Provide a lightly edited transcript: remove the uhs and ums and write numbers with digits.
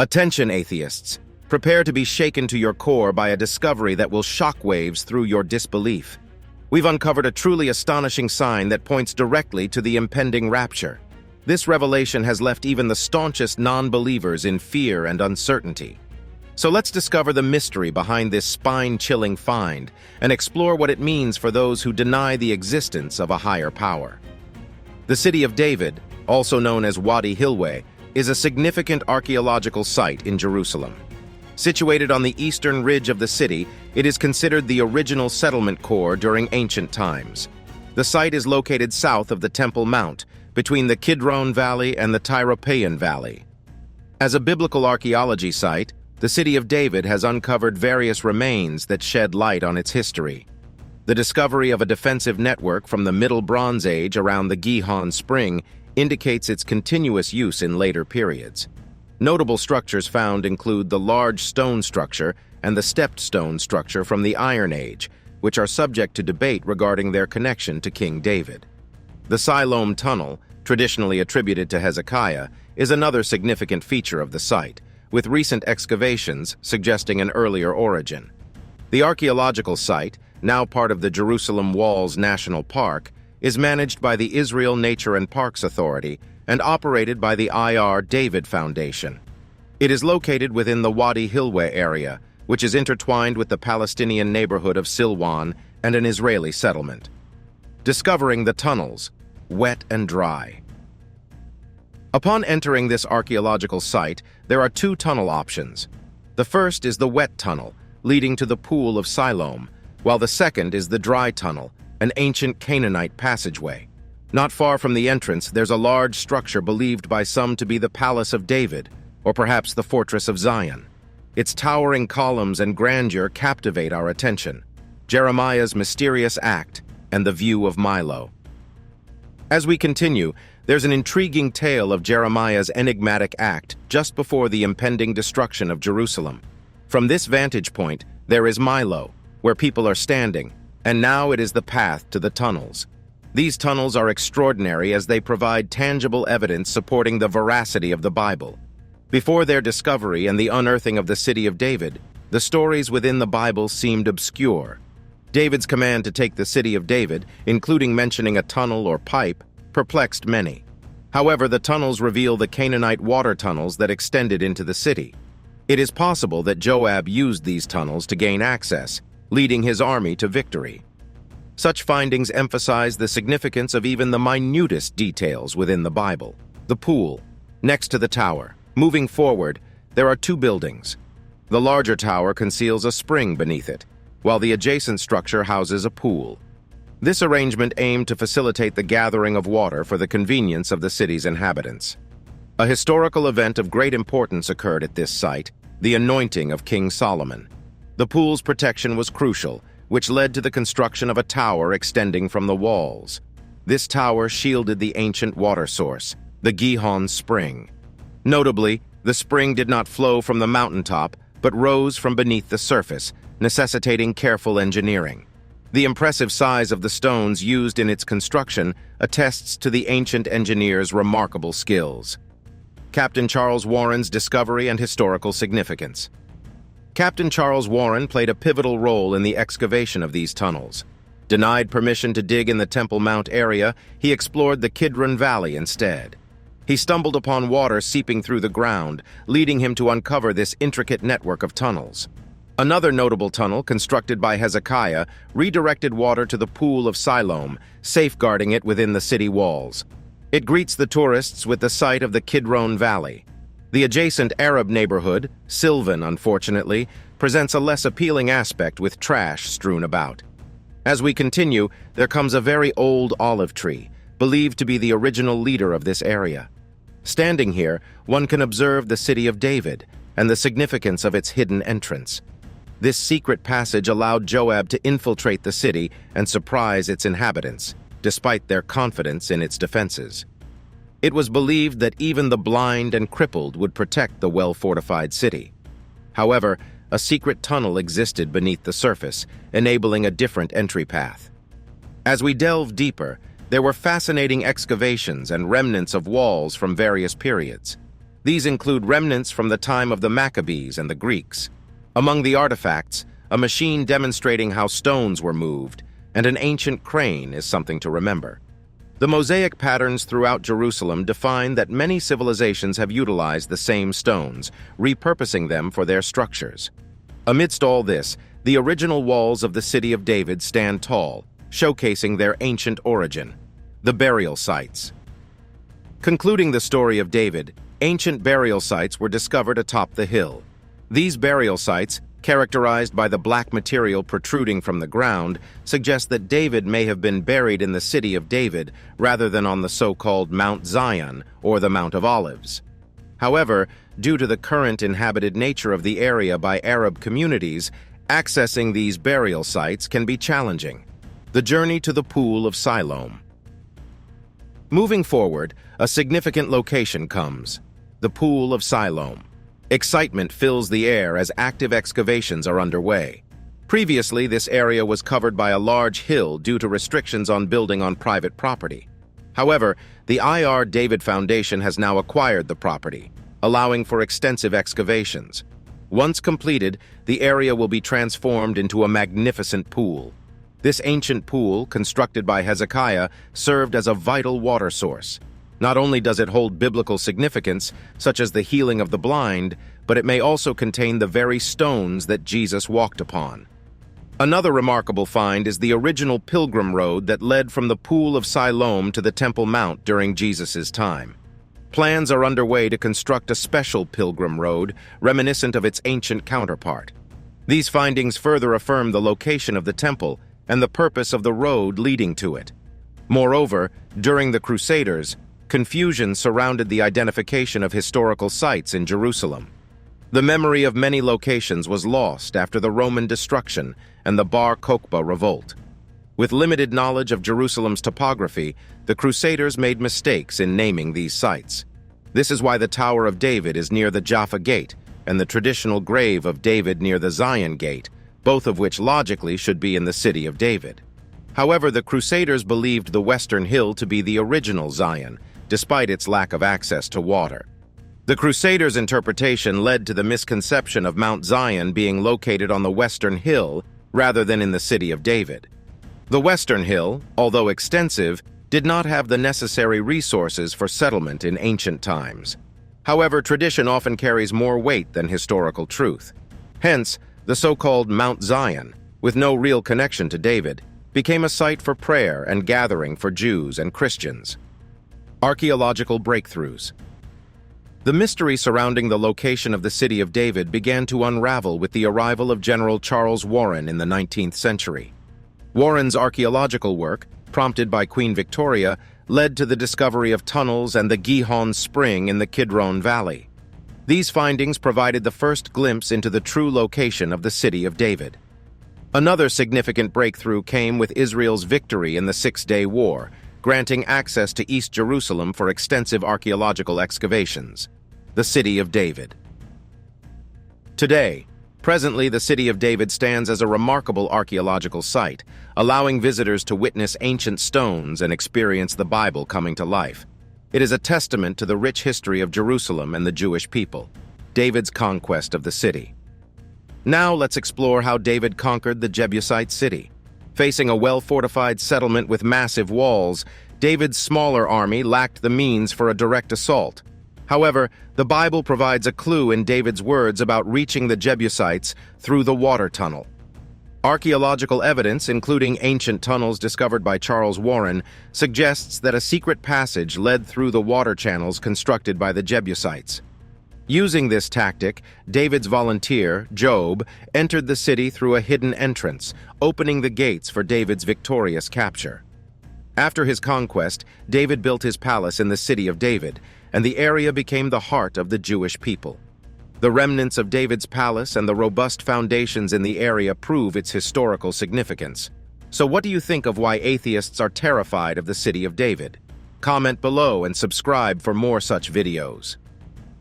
Attention, atheists. Prepare to be shaken to your core by a discovery that will shockwaves through your disbelief. We've uncovered a truly astonishing sign that points directly to the impending rapture. This revelation has left even the staunchest non-believers in fear and uncertainty. So let's discover the mystery behind this spine-chilling find and explore what it means for those who deny the existence of a higher power. The city of David, also known as Wadi Hilweh, is a significant archaeological site in Jerusalem. Situated on the eastern ridge of the city, it is considered the original settlement core during ancient times. The site is located south of the Temple Mount, between the Kidron Valley and the Tyropoeon Valley. As a biblical archaeology site, the city of David has uncovered various remains that shed light on its history. The discovery of a defensive network from the Middle Bronze Age around the Gihon Spring indicates its continuous use in later periods. Notable structures found include the large stone structure and the stepped stone structure from the Iron Age, which are subject to debate regarding their connection to King David. The Siloam tunnel, traditionally attributed to Hezekiah, is another significant feature of the site, with recent excavations suggesting an earlier origin. The archaeological site, now part of the Jerusalem Walls National Park, is managed by the Israel Nature and Parks Authority and operated by the I.R. David Foundation. It is located within the Wadi Hilweh area, which is intertwined with the Palestinian neighborhood of Siloam and an Israeli settlement. Discovering the tunnels, wet and dry. Upon entering this archaeological site, there are two tunnel options. The first is the wet tunnel, leading to the Pool of Siloam, while the second is the dry tunnel, an ancient Canaanite passageway. Not far from the entrance, there's a large structure believed by some to be the Palace of David, or perhaps the Fortress of Zion. Its towering columns and grandeur captivate our attention. Jeremiah's mysterious act and the view of Milo. As we continue, there's an intriguing tale of Jeremiah's enigmatic act just before the impending destruction of Jerusalem. From this vantage point, there is Milo, where people are standing, and now it is the path to the tunnels. These tunnels are extraordinary as they provide tangible evidence supporting the veracity of the Bible. Before their discovery and the unearthing of the city of David, the stories within the Bible seemed obscure. David's command to take the city of David, including mentioning a tunnel or pipe, perplexed many. However, the tunnels reveal the Canaanite water tunnels that extended into the city. It is possible that Joab used these tunnels to gain access, leading his army to victory. Such findings emphasize the significance of even the minutest details within the Bible. The pool, next to the tower. Moving forward, there are two buildings. The larger tower conceals a spring beneath it, while the adjacent structure houses a pool. This arrangement aimed to facilitate the gathering of water for the convenience of the city's inhabitants. A historical event of great importance occurred at this site, the anointing of King Solomon. The pool's protection was crucial, which led to the construction of a tower extending from the walls. This tower shielded the ancient water source, the Gihon Spring. Notably, the spring did not flow from the mountaintop, but rose from beneath the surface, necessitating careful engineering. The impressive size of the stones used in its construction attests to the ancient engineer's remarkable skills. Captain Charles Warren's discovery and historical significance. Captain Charles Warren played a pivotal role in the excavation of these tunnels. Denied permission to dig in the Temple Mount area, he explored the Kidron Valley instead. He stumbled upon water seeping through the ground, leading him to uncover this intricate network of tunnels. Another notable tunnel, constructed by Hezekiah, redirected water to the Pool of Siloam, safeguarding it within the city walls. It greets the tourists with the sight of the Kidron Valley. The adjacent Arab neighborhood, Sylvan unfortunately, presents a less appealing aspect with trash strewn about. As we continue, there comes a very old olive tree, believed to be the original leader of this area. Standing here, one can observe the city of David and the significance of its hidden entrance. This secret passage allowed Joab to infiltrate the city and surprise its inhabitants, despite their confidence in its defenses. It was believed that even the blind and crippled would protect the well-fortified city. However, a secret tunnel existed beneath the surface, enabling a different entry path. As we delve deeper, there were fascinating excavations and remnants of walls from various periods. These include remnants from the time of the Maccabees and the Greeks. Among the artifacts, a machine demonstrating how stones were moved, and an ancient crane is something to remember. The mosaic patterns throughout Jerusalem define that many civilizations have utilized the same stones, repurposing them for their structures. Amidst all this, the original walls of the city of David stand tall, showcasing their ancient origin. The burial sites. Concluding the story of David, ancient burial sites were discovered atop the hill. These burial sites, characterized by the black material protruding from the ground, suggest that David may have been buried in the city of David rather than on the so-called Mount Zion or the Mount of Olives. However, due to the current inhabited nature of the area by Arab communities, accessing these burial sites can be challenging. The journey to the Pool of Siloam. Moving forward, a significant location comes: the Pool of Siloam. Excitement fills the air as active excavations are underway. Previously, this area was covered by a large hill due to restrictions on building on private property. However, the Ir David Foundation has now acquired the property, allowing for extensive excavations. Once completed, the area will be transformed into a magnificent pool. This ancient pool, constructed by Hezekiah, served as a vital water source. Not only does it hold biblical significance, such as the healing of the blind, but it may also contain the very stones that Jesus walked upon. Another remarkable find is the original pilgrim road that led from the Pool of Siloam to the Temple Mount during Jesus' time. Plans are underway to construct a special pilgrim road, reminiscent of its ancient counterpart. These findings further affirm the location of the temple and the purpose of the road leading to it. Moreover, during the Crusaders, confusion surrounded the identification of historical sites in Jerusalem. The memory of many locations was lost after the Roman destruction and the Bar Kokhba revolt. With limited knowledge of Jerusalem's topography, the Crusaders made mistakes in naming these sites. This is why the Tower of David is near the Jaffa Gate and the traditional grave of David near the Zion Gate, both of which logically should be in the city of David. However, the Crusaders believed the Western Hill to be the original Zion, despite its lack of access to water. The Crusaders' interpretation led to the misconception of Mount Zion being located on the Western Hill rather than in the city of David. The Western Hill, although extensive, did not have the necessary resources for settlement in ancient times. However, tradition often carries more weight than historical truth. Hence, the so-called Mount Zion, with no real connection to David, became a site for prayer and gathering for Jews and Christians. Archaeological breakthroughs. The mystery surrounding the location of the city of David began to unravel with the arrival of General Charles Warren in the 19th century. Warren's archaeological work, prompted by Queen Victoria, led to the discovery of tunnels and the Gihon spring in the Kidron Valley. These findings provided the first glimpse into the true location of the city of David. Another significant breakthrough came with Israel's victory in the Six-Day War, granting access to East Jerusalem for extensive archaeological excavations. The City of David. Today, presently the City of David stands as a remarkable archaeological site, allowing visitors to witness ancient stones and experience the Bible coming to life. It is a testament to the rich history of Jerusalem and the Jewish people, David's conquest of the city. Now let's explore how David conquered the Jebusite city. Facing a well-fortified settlement with massive walls, David's smaller army lacked the means for a direct assault. However, the Bible provides a clue in David's words about reaching the Jebusites through the water tunnel. Archaeological evidence, including ancient tunnels discovered by Charles Warren, suggests that a secret passage led through the water channels constructed by the Jebusites. Using this tactic, David's volunteer, Job, entered the city through a hidden entrance, opening the gates for David's victorious capture. After his conquest, David built his palace in the city of David, and the area became the heart of the Jewish people. The remnants of David's palace and the robust foundations in the area prove its historical significance. So what do you think of why atheists are terrified of the city of David? Comment below and subscribe for more such videos.